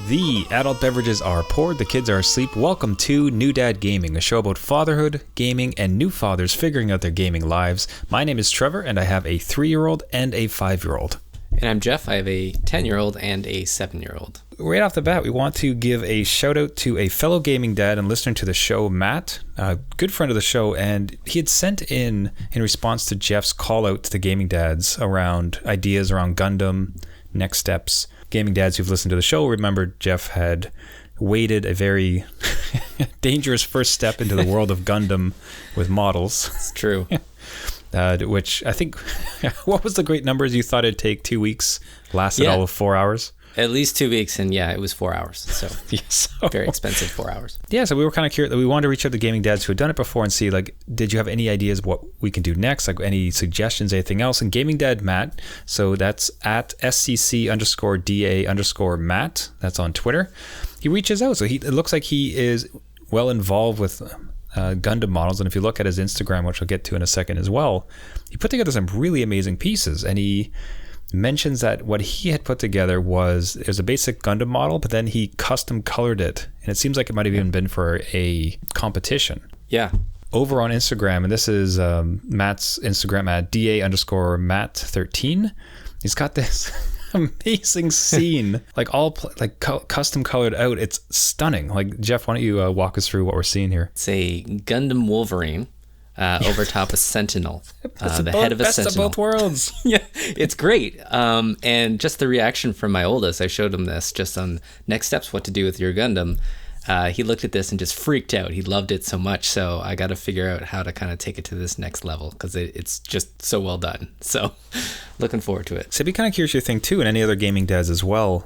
The adult beverages are poured, the kids are asleep. Welcome to New Dad Gaming, a show about fatherhood, gaming, and new fathers figuring out their gaming lives. My name is Trevor, and I have a 3-year-old and a 5-year-old. And I'm Jeff. I have a 10-year-old and a 7-year-old. Right off the bat, we want to give a shout out to a fellow gaming dad and listener to the show, Matt, a good friend of the show, and he had sent in response to Jeff's call out to the gaming dads around ideas around Gundam, next steps. Gaming dads who've listened to the show remember Jeff had waded a very dangerous first step into the world of Gundam with models. It's true. Which I think, what was the great numbers? You thought it'd take 2 weeks, lasted all of 4 hours? At least 2 weeks, and yeah, it was 4 hours. So, very expensive 4 hours. Yeah, so we were kind of curious. We wanted to reach out to gaming dads who had done it before and see, like, did you have any ideas of what we can do next? Like, any suggestions, anything else? And gaming dad Matt, so that's at SCC_DA_Matt. That's on Twitter. He reaches out. So it looks like he is well involved with Gundam models. And if you look at his Instagram, which I'll get to in a second as well, he put together some really amazing pieces. And he mentions that what he had put together was a basic Gundam model, but then he custom colored it, and it seems like it might have even been for a competition. Yeah. Over on Instagram, and this is Matt's Instagram at DA_Matt13. He's got this amazing scene, like custom colored out. It's stunning. Like, Jeff, why don't you walk us through what we're seeing here? It's a Gundam Wolverine. Over top a Sentinel, the head of a best Sentinel. Of both worlds. Yeah, it's great. And just the reaction from my oldest, I showed him this just on next steps, what to do with your Gundam. He looked at this and just freaked out. He loved it so much. So I got to figure out how to kind of take it to this next level because it's just so well done. So looking forward to it. So I'd be kind of curious your thing too, and any other gaming dads as well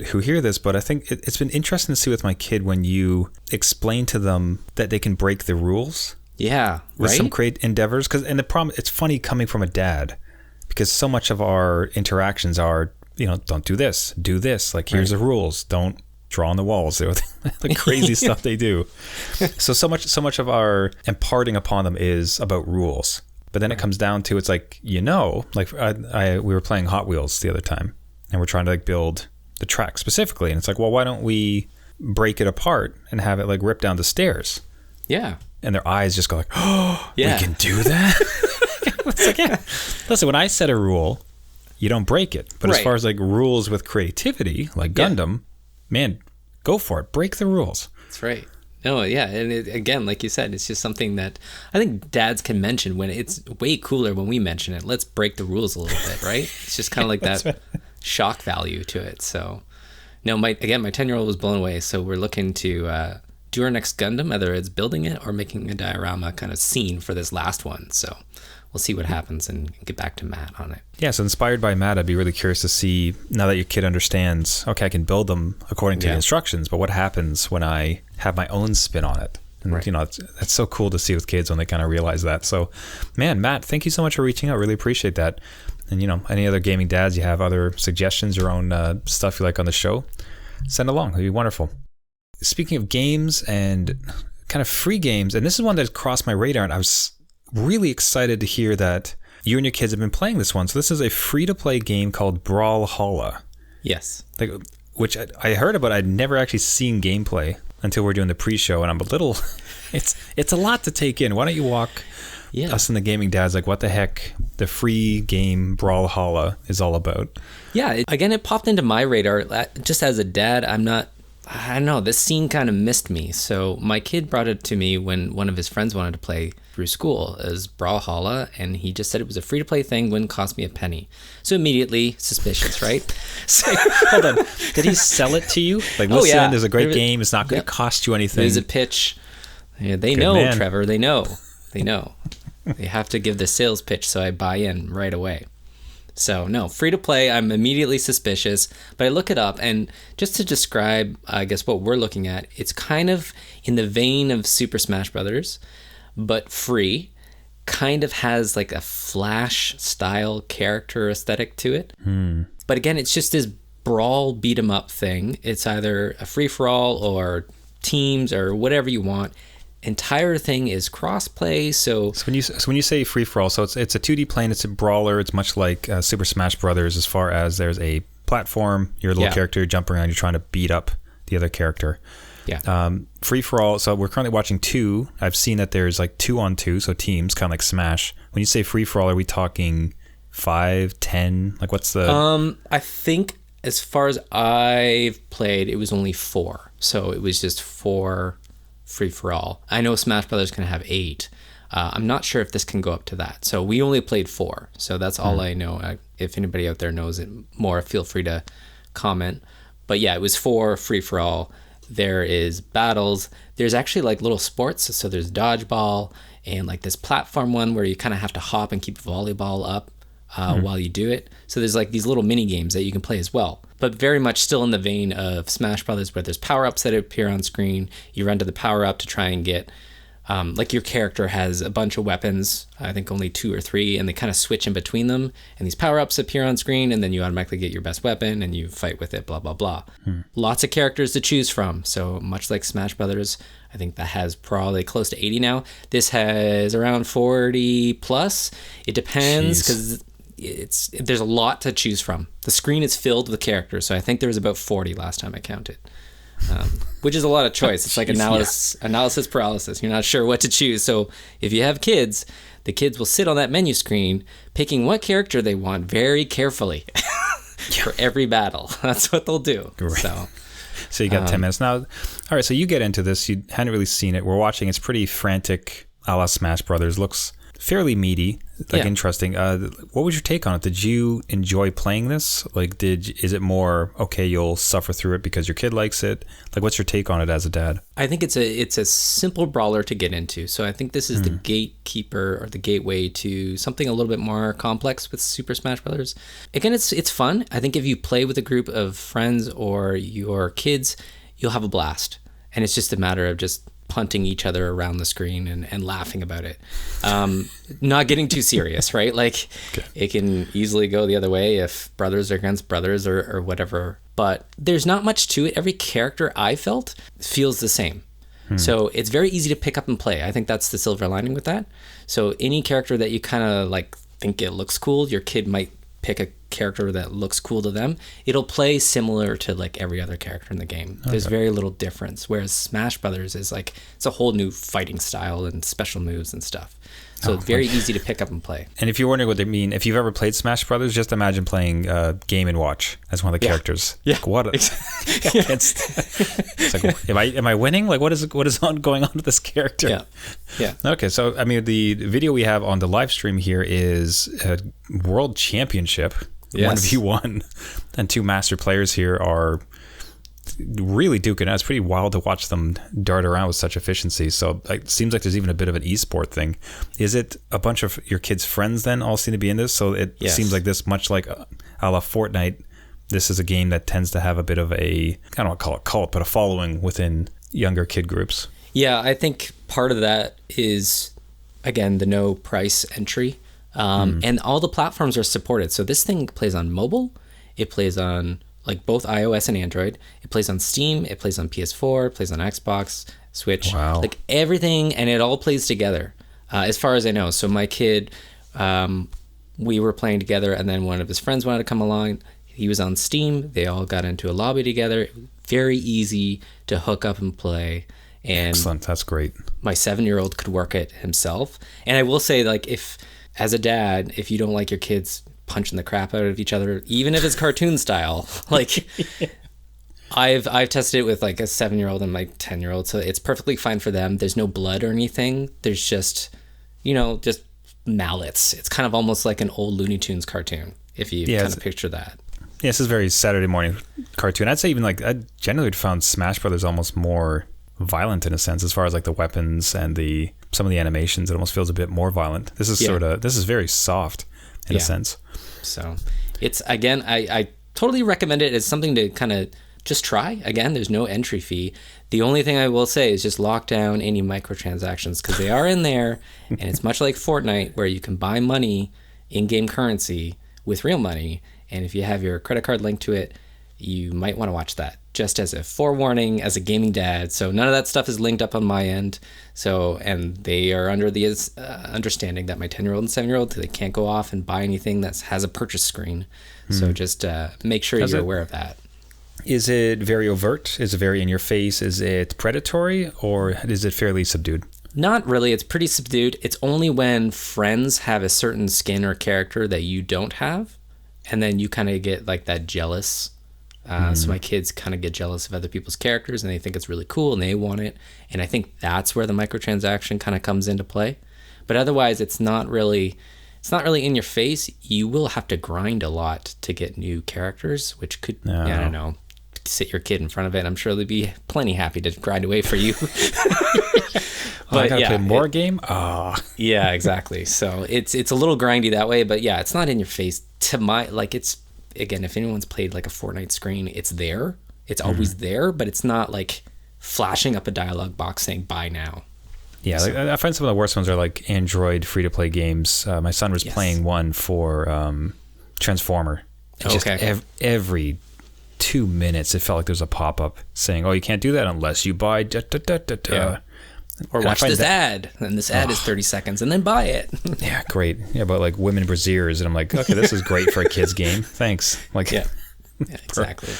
who hear this, but I think it's been interesting to see with my kid when you explain to them that they can break the rules. Yeah, with right? some great endeavors. And the problem, it's funny coming from a dad, because so much of our interactions are, don't do this, do this. Like, here's the rules. Don't draw on the walls. The crazy stuff they do. So much of our imparting upon them is about rules. But then it comes down to, it's like, we were playing Hot Wheels the other time, and we're trying to build the track specifically. And it's like, well, why don't we break it apart and have it rip down the stairs? Yeah. And their eyes just go like, oh, yeah. We can do that? It's like, yeah. Listen, when I set a rule, you don't break it. But as far as rules with creativity, like Gundam, man, go for it. Break the rules. That's right. No, yeah. And again, like you said, it's just something that I think dads can mention when it's way cooler when we mention it. Let's break the rules a little bit, right? It's just kind of like that shock value to it. So, no, my 10-year-old was blown away. So we're looking to do our next Gundam, whether it's building it or making a diorama kind of scene for this last one. So we'll see what happens and get back to Matt on it. Yeah, so inspired by Matt, I'd be really curious to see, now that your kid understands, okay, I can build them according to the instructions, but what happens when I have my own spin on it? And, that's so cool to see with kids when they kind of realize that. So, man, Matt, thank you so much for reaching out. Really appreciate that. And, any other gaming dads, you have other suggestions, your own stuff you like on the show, send along. It'd be wonderful. Speaking of games and kind of free games, and this is one that crossed my radar, and I was really excited to hear that you and your kids have been playing this one. So this is a free-to-play game called Brawlhalla. Yes. Which I heard about. I'd never actually seen gameplay until we're doing the pre-show, and I'm a little... It's a lot to take in. Why don't you walk us and the gaming dads, what the heck the free game Brawlhalla is all about? Yeah, again, it popped into my radar. Just as a dad, I don't know, this scene kind of missed me. So my kid brought it to me when one of his friends wanted to play through school as Brawlhalla, and he just said it was a free-to-play thing, wouldn't cost me a penny. So immediately suspicious, right? So, hold on. Did he sell it to you? Listen, there's a great game. It's not going to cost you anything. There's a pitch. Yeah, they know, man. Trevor. They know. They have to give the sales pitch, so I buy in right away. So no, free to play, I'm immediately suspicious, but I look it up, and just to describe, I guess, what we're looking at, it's kind of in the vein of Super Smash Brothers, but free, kind of has a Flash style character aesthetic to it. But again, it's just this brawl beat 'em up thing. It's either a free-for-all or teams or whatever you want. Entire thing is cross-play, so when you say free-for-all, so it's a 2D plane, it's a brawler, it's much like Super Smash Brothers as far as there's a platform, you're a little character, you're jumping around, you're trying to beat up the other character. Yeah. Free for all. So we're currently watching 2. I've seen that there's like 2-on-2, so teams, kind of like Smash. When you say free for all, are we talking 5, 10? Like what's the? I think as far as I've played, it was only 4. So it was just 4 free for all. I know Smash Brothers can have 8. I'm not sure if this can go up to that. So we only played 4. So that's all I know. If anybody out there knows it more, feel free to comment. But yeah, it was 4 free for all. There is battles. There's actually like little sports. So there's dodgeball and like this platform one where you kind of have to hop and keep volleyball up while you do it. So there's like these little mini games that you can play as well. But very much still in the vein of Smash Brothers, where there's power-ups that appear on screen. You run to the power-up to try and get, like your character has a bunch of weapons, I think only 2 or 3, and they kind of switch in between them. And these power-ups appear on screen, and then you automatically get your best weapon, and you fight with it, blah, blah, blah. Lots of characters to choose from. So much like Smash Brothers, I think that has probably close to 80 now. This has around 40 plus. It depends, because there's a lot to choose from. The screen is filled with characters, so I think there was about 40 last time I counted, which is a lot of choice. It's like analysis paralysis. You're not sure what to choose. So if you have kids, the kids will sit on that menu screen picking what character they want very carefully for every battle. That's what they'll do. Right. So you got 10 minutes now. All right, so you get into this. You hadn't really seen it. We're watching. It's pretty frantic, a la Smash Brothers. Looks fairly meaty, interesting. What was your take on it? Did you enjoy playing this? Like, is it more, okay, you'll suffer through it because your kid likes it? Like, what's your take on it as a dad? I think it's a simple brawler to get into. So I think this is the gatekeeper or the gateway to something a little bit more complex with Super Smash Brothers. Again, it's fun. I think if you play with a group of friends or your kids, you'll have a blast. And it's just a matter of just punting each other around the screen and laughing about it. Not getting too serious, right? Like, It can easily go the other way if brothers are against brothers or whatever. But there's not much to it. Every character I felt feels the same. So it's very easy to pick up and play. I think that's the silver lining with that. So any character that you kind of like think it looks cool, your kid might pick a character that looks cool to them. It'll play similar to like every other character in the game. There's very little difference. Whereas Smash Brothers is like, it's a whole new fighting style and special moves and stuff. So it's very easy to pick up and play. And if you're wondering what they mean, if you've ever played Smash Brothers, just imagine playing Game & Watch as one of the characters. Yeah. Like, what? It's like, am I winning? Like, what is going on with this character? Yeah. Okay, so I mean, the video we have on the live stream here is a World Championship, 1v1, and 2 master players here are really duking out. It's pretty wild to watch them dart around with such efficiency. So it seems like there's even a bit of an esport thing. Is it a bunch of your kids' friends then all seem to be in this? So it seems like this, much like a la Fortnite, this is a game that tends to have a bit of a, I don't want to call it cult, but a following within younger kid groups. Yeah, I think part of that is, again, the no price entry. And all the platforms are supported. So this thing plays on mobile. It plays on like both iOS and Android. It plays on Steam. It plays on PS4. It plays on Xbox, Switch. Wow. Like everything, and it all plays together, as far as I know. So my kid, we were playing together, and then one of his friends wanted to come along. He was on Steam. They all got into a lobby together. Very easy to hook up and play. And excellent. That's great. My 7-year-old could work it himself. And I will say, like, if as a dad, if you don't like your kids punching the crap out of each other, even if it's cartoon style, like I've tested it with like a 7-year-old and my 10-year-old, so it's perfectly fine for them. There's no blood or anything. There's just, just mallets. It's kind of almost like an old Looney Tunes cartoon, if you kind of picture that. Yeah, this is very Saturday morning cartoon. I'd say even like I generally found Smash Brothers almost more violent in a sense, as far as like the weapons and some of the animations. It almost feels a bit more violent. This is this is very soft in a sense. So it's, again, I totally recommend it as something to kind of just try. Again, there's no entry fee. The only thing I will say is just lock down any microtransactions, because they are in there, and it's much like Fortnite, where you can buy money, in-game currency, with real money, and if you have your credit card linked to it, you might want to watch that, just as a forewarning as a gaming dad. So none of that stuff is linked up on my end. So, and they are under the understanding that my 10-year-old and 7-year-old, they can't go off and buy anything that has a purchase screen. So just make sure you're aware of that. Is it very overt? Is it very in your face? Is it predatory, or is it fairly subdued? Not really. It's pretty subdued. It's only when friends have a certain skin or character that you don't have, and then you kind of get like that jealous. So my kids kind of get jealous of other people's characters, and they think it's really cool, and they want it. And I think that's where the microtransaction kind of comes into play. But otherwise, it's not really in your face. You will have to grind a lot to get new characters, which could, I don't know, sit your kid in front of it. I'm sure they'd be plenty happy to grind away for you. But I gotta play more game? Yeah, exactly. So it's a little grindy that way, but yeah, it's not in your face. It's, again, if anyone's played like a Fortnite screen, it's there. It's always there, but it's not like flashing up a dialogue box saying buy now. Yeah, so, I find some of the worst ones are like Android free-to-play games. My son was playing one for Transformer. Just every 2 minutes, it felt like there was a pop-up saying, "Oh, you can't do that unless you buy." Yeah. Or watch this ad, and this ad is 30 seconds, and then buy it. Yeah, great. Yeah, but like women brassieres, and I'm like, okay, this is great for a kid's game. Thanks. Like, yeah, exactly.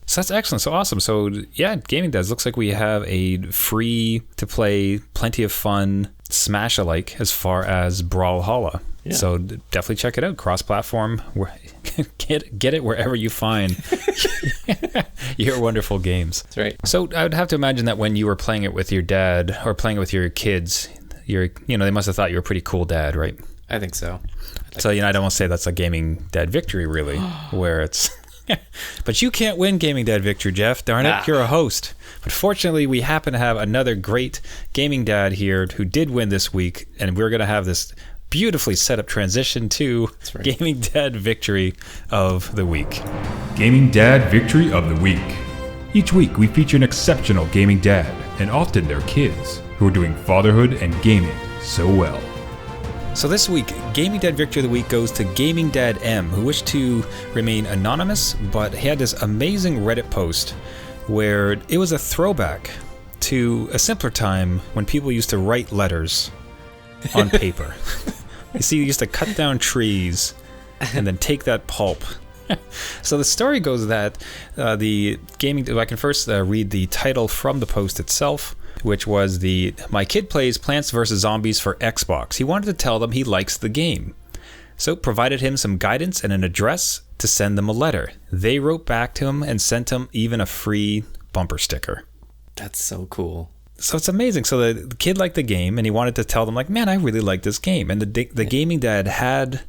So that's excellent. So awesome. So yeah, Gaming Dads, looks like we have a free to play, plenty of fun Smash-alike as far as Brawlhalla. Yeah. So definitely check it out. Cross-platform. Get it wherever you find your wonderful games. That's right. So I would have to imagine that when you were playing it with your dad or playing it with your kids, they must have thought you were a pretty cool dad, right? I think so. So I don't want to say that's a Gaming Dad victory, really, where it's. But you can't win Gaming Dad victory, Jeff. Darn it, you're a host. But fortunately, we happen to have another great Gaming Dad here who did win this week, and we're going to have this beautifully set up transition to Gaming Dad Victory of the Week. Gaming Dad Victory of the Week. Each week we feature an exceptional gaming dad, and often their kids, who are doing fatherhood and gaming so well. So this week, Gaming Dad Victory of the Week goes to Gaming Dad M, who wished to remain anonymous, but he had this amazing Reddit post where it was a throwback to a simpler time when people used to write letters on paper. You see, you used to cut down trees and then take that pulp. So the story goes that I can first read the title from the post itself, which was my kid plays Plants vs. Zombies for Xbox. He wanted to tell them he likes the game. So provided him some guidance and an address to send them a letter. They wrote back to him and sent him even a free bumper sticker. That's so cool. So it's amazing. So the kid liked the game, and he wanted to tell them, like, man, I really like this game. And the Gaming Dad had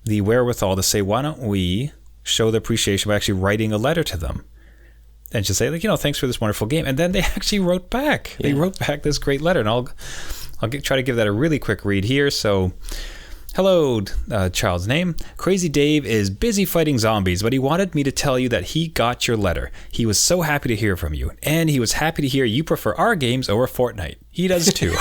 the wherewithal to say, why don't we show the appreciation by actually writing a letter to them? And just say, like, thanks for this wonderful game. And then they actually wrote back. Yeah. They wrote back this great letter. And I'll try to give that a really quick read here. So, hello, child's name. Crazy Dave is busy fighting zombies, but he wanted me to tell you that he got your letter. He was so happy to hear from you. And he was happy to hear you prefer our games over Fortnite. He does too.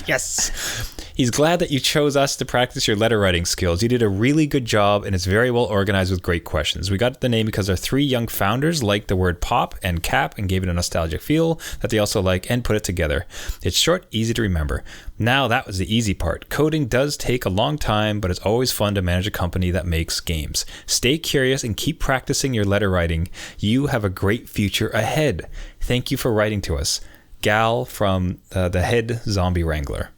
Yes. He's glad that you chose us to practice your letter writing skills. You did a really good job, and it's very well organized with great questions. We got the name because our 3 young founders liked the word pop and cap and gave it a nostalgic feel that they also like and put it together. It's short, easy to remember. Now that was the easy part. Coding does take a long time, but it's always fun to manage a company that makes games. Stay curious and keep practicing your letter writing. You have a great future ahead. Thank you for writing to us. Gal from the Head Zombie Wrangler.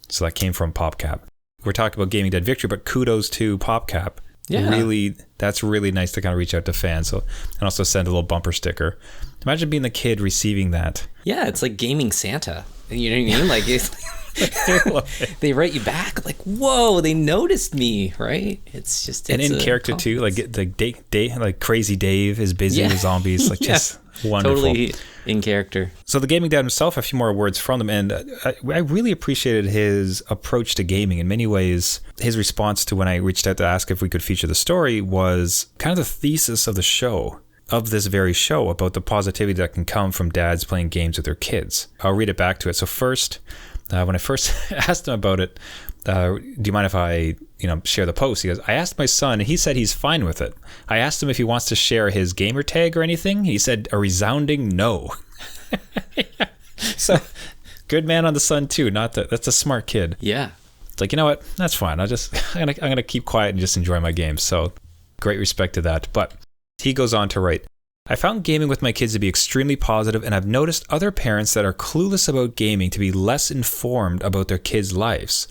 So that came from PopCap. We're talking about Gaming Dead Victory, but kudos to PopCap. Yeah. Really, that's really nice to kind of reach out to fans. And also send a little bumper sticker. Imagine being the kid receiving that. Yeah, it's like gaming Santa. You know what I mean? Like, they write you back like, whoa, they noticed me, right? It's just, and in character too, like like Crazy Dave is busy with zombies, like just wonderful. Totally in character. So the Gaming Dad himself, a few more words from them, and I really appreciated his approach to gaming. In many ways, his response to when I reached out to ask if we could feature the story was kind of the thesis of the show. Of this very show, about the positivity that can come from dads playing games with their kids. I'll read it back to it. So first, when I first asked him about it, do you mind if I, share the post? He goes, I asked my son, and he said he's fine with it. I asked him if he wants to share his gamer tag or anything. He said a resounding no. So, good man on the son too. That's a smart kid. Yeah. It's like, you know what? That's fine. I'm gonna keep quiet and just enjoy my games. So. great respect to that. But he goes on to write, I found gaming with my kids to be extremely positive, and I've noticed other parents that are clueless about gaming to be less informed about their kids' lives,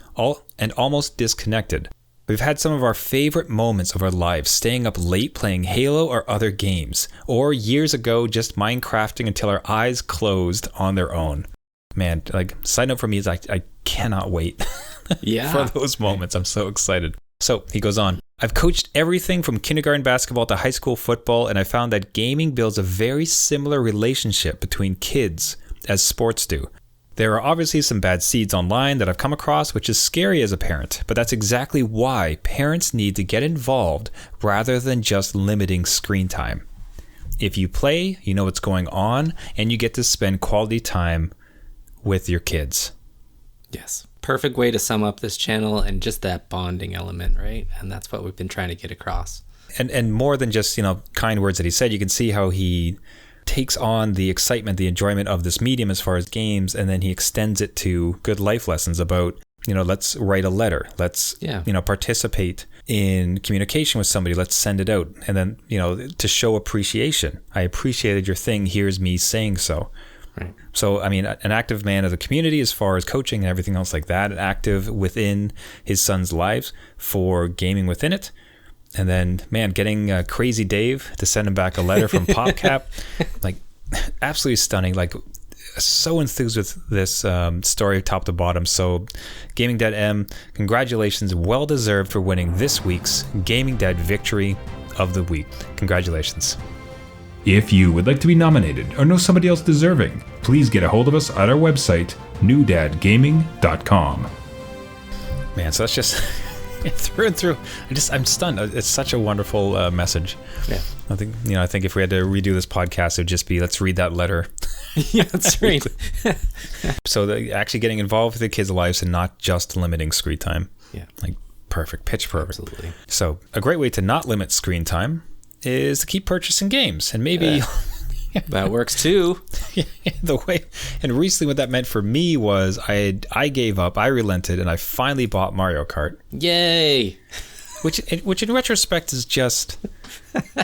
and almost disconnected. We've had some of our favorite moments of our lives staying up late playing Halo or other games, or years ago just Minecrafting until our eyes closed on their own. Man, like, side note for me is I cannot wait for those moments. I'm so excited. So he goes on, I've coached everything from kindergarten basketball to high school football, and I found that gaming builds a very similar relationship between kids as sports do. There are obviously some bad seeds online that I've come across, which is scary as a parent, but that's exactly why parents need to get involved rather than just limiting screen time. If you play, you know what's going on, and you get to spend quality time with your kids. Yes. Perfect way to sum up this channel, and just that bonding element, right? And that's what we've been trying to get across. And more than just, kind words that he said, you can see how he takes on the excitement, the enjoyment of this medium as far as games, and then he extends it to good life lessons about, let's write a letter. Let's, participate in communication with somebody. Let's send it out. And then, to show appreciation. I appreciated your thing. Here's me saying so. Right. So, an active man of the community as far as coaching and everything else like that, active within his son's lives for gaming within it. And then, man, getting Crazy Dave to send him back a letter from PopCap, like, absolutely stunning. Like, so enthused with this story top to bottom. So, Gaming Dad M, congratulations. Well deserved for winning this week's Gaming Dad Victory of the Week. Congratulations. If you would like to be nominated or know somebody else deserving, please get a hold of us at our website, newdadgaming.com. Man, so that's just through and through. I'm stunned. It's such a wonderful message. Yeah. I think if we had to redo this podcast, it would just be, let's read that letter. Yeah, that's right. So actually getting involved with the kids' lives and not just limiting screen time. Yeah. Like, perfect. Pitch perfect. Absolutely. So a great way to not limit screen time is to keep purchasing games, and maybe that works too. And recently what that meant for me was I gave up, I relented, and I finally bought Mario Kart. Yay! Which in retrospect is just,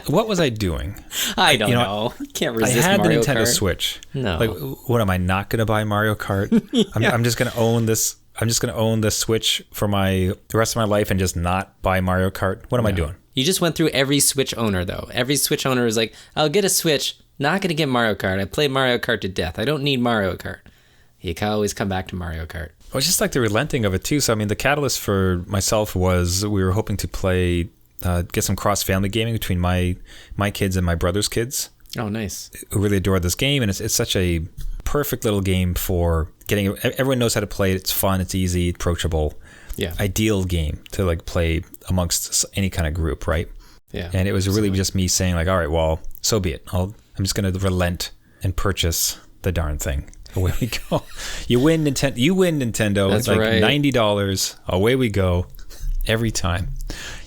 what was I doing? I don't know. I can't resist I had Mario the Nintendo Kart. Switch. No. Like, what am I not going to buy Mario Kart? Yeah. I'm just going to own this. I'm just going to own the Switch for the rest of my life and just not buy Mario Kart. What am I doing? You just went through every Switch owner, though. Every Switch owner is like, I'll get a Switch, not going to get Mario Kart. I play Mario Kart to death. I don't need Mario Kart. You can always come back to Mario Kart. Well, it's just like the relenting of it, too. So, the catalyst for myself was we were hoping to play, get some cross-family gaming between my kids and my brother's kids. Oh, nice. Who really adore this game. And it's such a perfect little game for getting, everyone knows how to play it. It's fun. It's easy, approachable. Yeah. Ideal game to like play amongst any kind of group, right? Yeah. And it was really just me saying like, all right, well, so be it. I'm just going to relent and purchase the darn thing. Away we go. You win Nintendo. That's like right. $90. Away we go. Every time.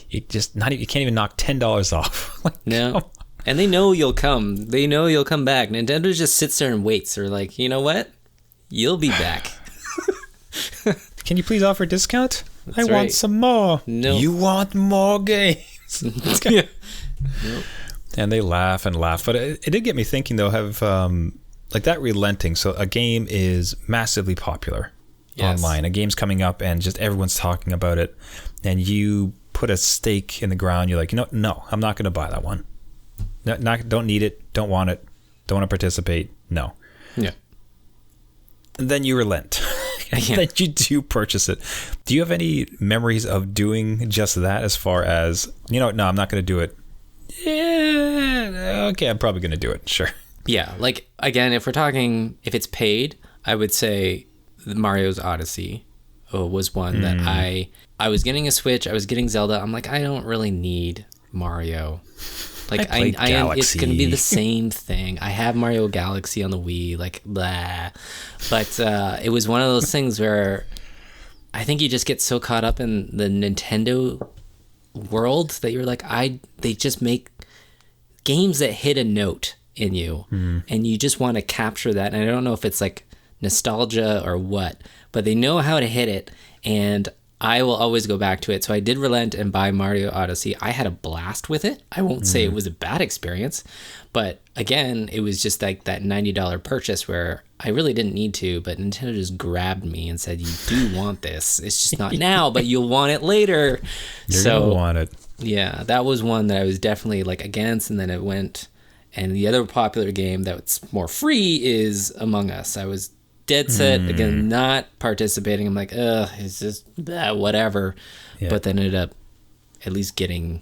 You can't even knock $10 off. Like, no. And they know you'll come. They know you'll come back. Nintendo just sits there and waits. They're like, you know what? You'll be back. Can you please offer a discount? That's I right. want some more. No. You want more games? Yeah. Nope. And they laugh and laugh. But it did get me thinking, though, like that relenting. So a game is massively popular online. A game's coming up and just everyone's talking about it. And you put a stake in the ground. You're like, no, I'm not going to buy that one. Don't need it. Don't want it. Don't want to participate. No. Yeah. And then you relent. And then you do purchase it. Do you have any memories of doing just that as far as, no, I'm not going to do it. Yeah, okay, I'm probably going to do it. Sure. Yeah, like, again, if it's paid, I would say Mario's Odyssey was one that I was getting a Switch, I was getting Zelda. I'm like, I don't really need Mario. Like, it's going to be the same thing. I have Mario Galaxy on the Wii, like, blah. But it was one of those things where I think you just get so caught up in the Nintendo world that you're like, they just make games that hit a note in you, and you just want to capture that. And I don't know if it's like nostalgia or what, but they know how to hit it. And I will always go back to it. So I did relent and buy Mario Odyssey. I had a blast with it. I won't say it was a bad experience, but again, it was just like that $90 purchase where I really didn't need to, but Nintendo just grabbed me and said, you do want this. It's just not now, but you'll want it later. You're going to want it. Yeah, that was one that I was definitely like against, and then it went. And the other popular game that's more free is Among Us. I was dead set, again, not participating. I'm like, it's just whatever. Yeah. But then ended up at least getting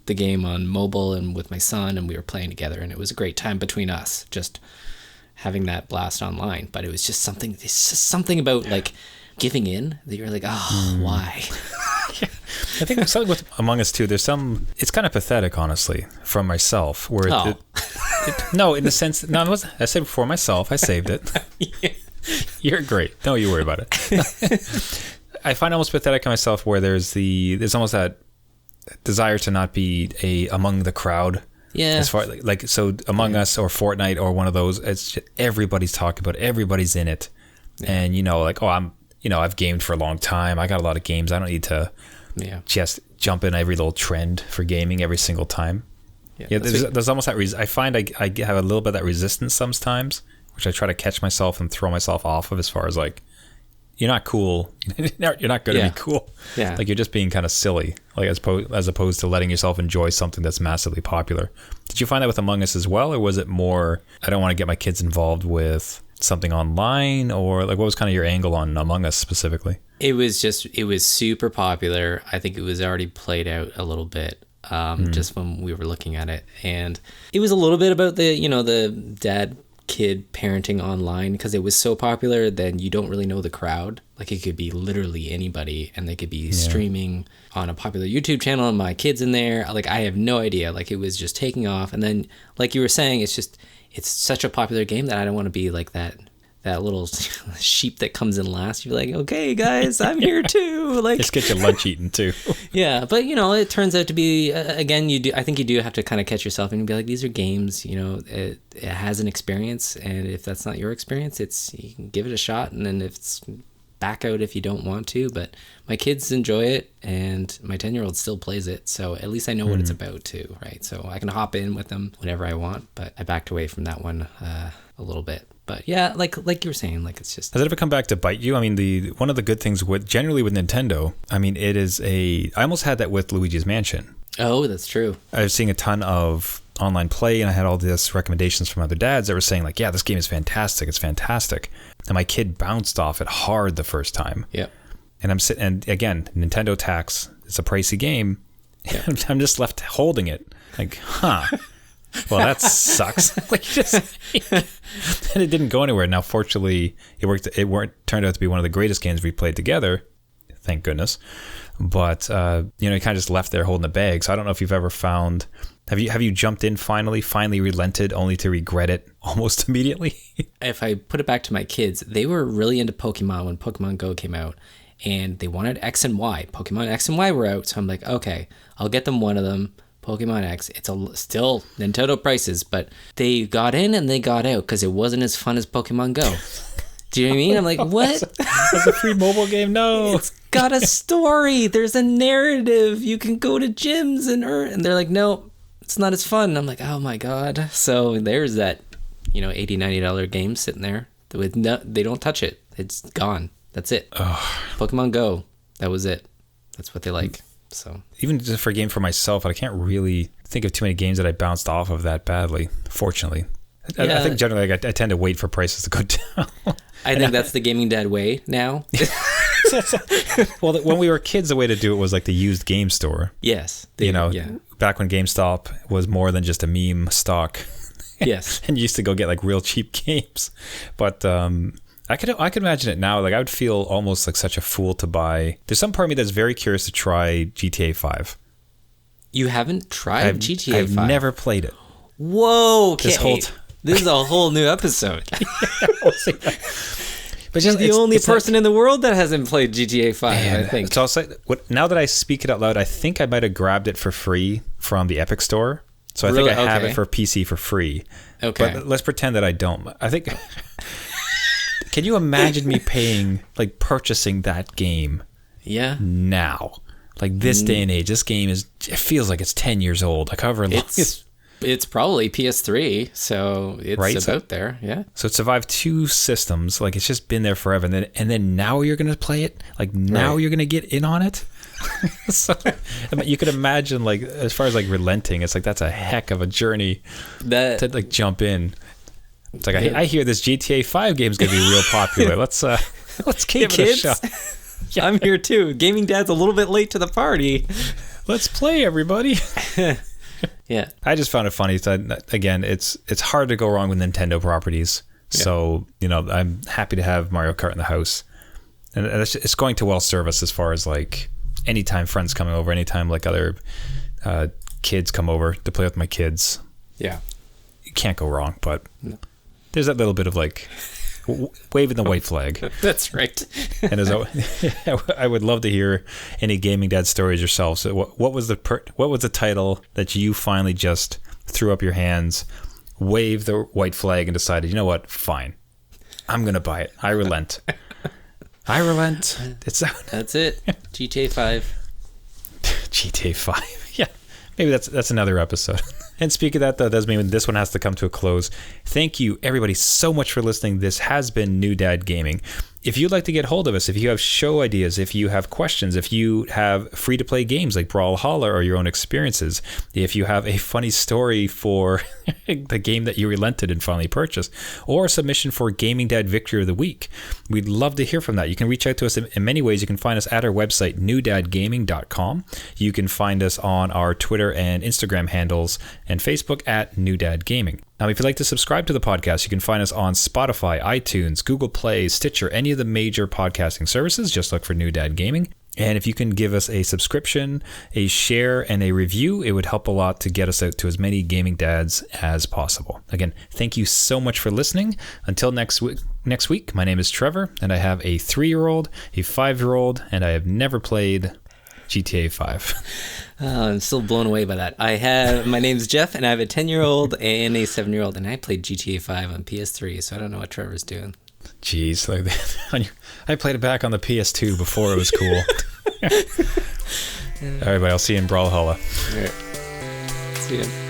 the game on mobile and with my son, and we were playing together, and it was a great time between us, just having that blast online. But it was just something, it's just something about like giving in that you're like, why? I think something with Among Us too, there's some, it's kind of pathetic, honestly, from myself, where no, in the sense, no, I said before myself, I saved it. Yeah. You're great. Don't you worry about it. I find almost pathetic in myself where there's almost that desire to not be among the crowd. Yeah. As far like so Among Us or Fortnite or one of those, it's just, everybody's talking about it, everybody's in it. Yeah. And like, I've gamed for a long time. I got a lot of games. I don't need to just jump in every little trend for gaming every single time. Yeah, there's almost that I find I have a little bit of that resistance sometimes, which I try to catch myself and throw myself off of, as far as like, you're not cool. You're not going to be cool. Yeah. Like, you're just being kind of silly, like as opposed to letting yourself enjoy something that's massively popular. Did you find that with Among Us as well, or was it more, I don't want to get my kids involved with something online, or like what was kind of your angle on Among Us specifically? It was super popular. I think it was already played out a little bit just when we were looking at it, and it was a little bit about the dad kid parenting online, because it was so popular. Then you don't really know the crowd. Like, it could be literally anybody, and they could be streaming on a popular YouTube channel, and my kids in there. Like, I have no idea. Like, it was just taking off, and then like you were saying, it's such a popular game that I don't want to be like that little sheep that comes in last. You're like, okay, guys, I'm here too. Like, just get your lunch eaten too. Yeah, but it turns out to be again, I think you do have to kind of catch yourself and be like, these are games. It has an experience, and if that's not your experience, you can give it a shot, and then if it's back out if you don't want to. But my kids enjoy it, and my 10-year-old still plays it, so at least I know what it's about too, right? So I can hop in with them whenever I want. But I backed away from that one a little bit. But yeah, like you were saying, like, it's just... Has it ever come back to bite you? I mean, one of the good things generally with Nintendo, I mean, I almost had that with Luigi's Mansion. Oh, that's true. I was seeing a ton of online play, and I had all these recommendations from other dads that were saying like, yeah, this game is fantastic. It's fantastic. And my kid bounced off it hard the first time. Yeah. And I'm sitting, and again, Nintendo tax, it's a pricey game. Yep. I'm just left holding it. Like, well, that sucks. And it didn't go anywhere. Now, fortunately, it worked. Turned out to be one of the greatest games we played together. Thank goodness. But it kind of just left there holding the bag. So I don't know if you've ever found. Have you jumped in finally relented, only to regret it almost immediately? If I put it back to my kids, they were really into Pokemon when Pokemon Go came out, and they wanted X and Y. Pokemon X and Y were out, so I'm like, okay, I'll get them one of them. Pokemon X, it's still Nintendo prices, but they got in and they got out because it wasn't as fun as Pokemon Go. Do you know what I mean? I'm like, what? That's a free mobile game? No. It's got a story. There's a narrative. You can go to gyms and earn. And they're like, no, it's not as fun. And I'm like, oh my God. So there's that, $80, $90 game sitting there. They don't touch it. It's gone. That's it. Pokemon Go. That was it. That's what they like. So even just for a game for myself, I can't really think of too many games that I bounced off of that badly, fortunately. I think generally I tend to wait for prices to go down. I think that's the gaming dad way now. Well, when we were kids, the way to do it was like the used game store. Yes. Back when GameStop was more than just a meme stock. Yes. And you used to go get like real cheap games. But I could imagine it now. Like, I would feel almost like such a fool to buy. There's some part of me that's very curious to try GTA 5. You haven't tried GTA 5? I've never played it. Whoa, okay. This is a whole new episode. But you're the only person in the world that hasn't played GTA 5, I think. So I'll say, now that I speak it out loud, I think I might have grabbed it for free from the Epic Store. So I think I have it for PC for free. Okay. But let's pretend that I don't. I think... Can you imagine me purchasing that game Yeah. Now. Like this day and age, this game it feels like it's 10 years old. Like however long it's probably PS3, so it's about there. Yeah. So it survived 2 systems. Like it's just been there forever. And then now you're going to play it? Like now you're going to get in on it? So, I mean, you could imagine, like, as far as like relenting, it's like that's a heck of a journey to like jump in. It's like I hear this GTA 5 game is going to be real popular. Let's give it a shot. Yeah. I'm here too. Gaming Dad's a little bit late to the party. Let's play, everybody. Yeah. I just found it funny. Again, it's hard to go wrong with Nintendo properties. Yeah. So, I'm happy to have Mario Kart in the house. And it's going to well serve us as far as like anytime friends coming over, anytime like other kids come over to play with my kids. Yeah. You can't go wrong, but there's that little bit of like waving the white flag. That's right. And I would love to hear any Gaming Dad stories yourself. So what was the title that you finally just threw up your hands, waved the white flag, and decided, you know what, fine, I'm gonna buy it. I relent. I relent. That's it. GTA 5. GTA 5. Yeah, maybe that's another episode. And speaking of that, though, does mean this one has to come to a close. Thank you, everybody, so much for listening. This has been New Dad Gaming. If you'd like to get hold of us, if you have show ideas, if you have questions, if you have free-to-play games like Brawlhalla or your own experiences, if you have a funny story for the game that you relented and finally purchased, or a submission for Gaming Dad Victory of the Week, we'd love to hear from that. You can reach out to us in many ways. You can find us at our website, newdadgaming.com. You can find us on our Twitter and Instagram handles and Facebook at New Dad Gaming. Now, if you'd like to subscribe to the podcast, you can find us on Spotify, iTunes, Google Play, Stitcher, any of the major podcasting services. Just look for New Dad Gaming. And if you can give us a subscription, a share, and a review, it would help a lot to get us out to as many gaming dads as possible. Again, thank you so much for listening. Until next week, my name is Trevor, and I have a 3-year-old, a 5-year-old, and I have never played GTA 5. Oh, I'm still blown away by that. My name's Jeff, and I have a 10-year-old and a 7-year-old, and I played GTA 5 on PS3, so I don't know what Trevor's doing. Jeez, I played it back on the PS2 before it was cool. All right, buddy, I'll see you in Brawlhalla. All right. See you.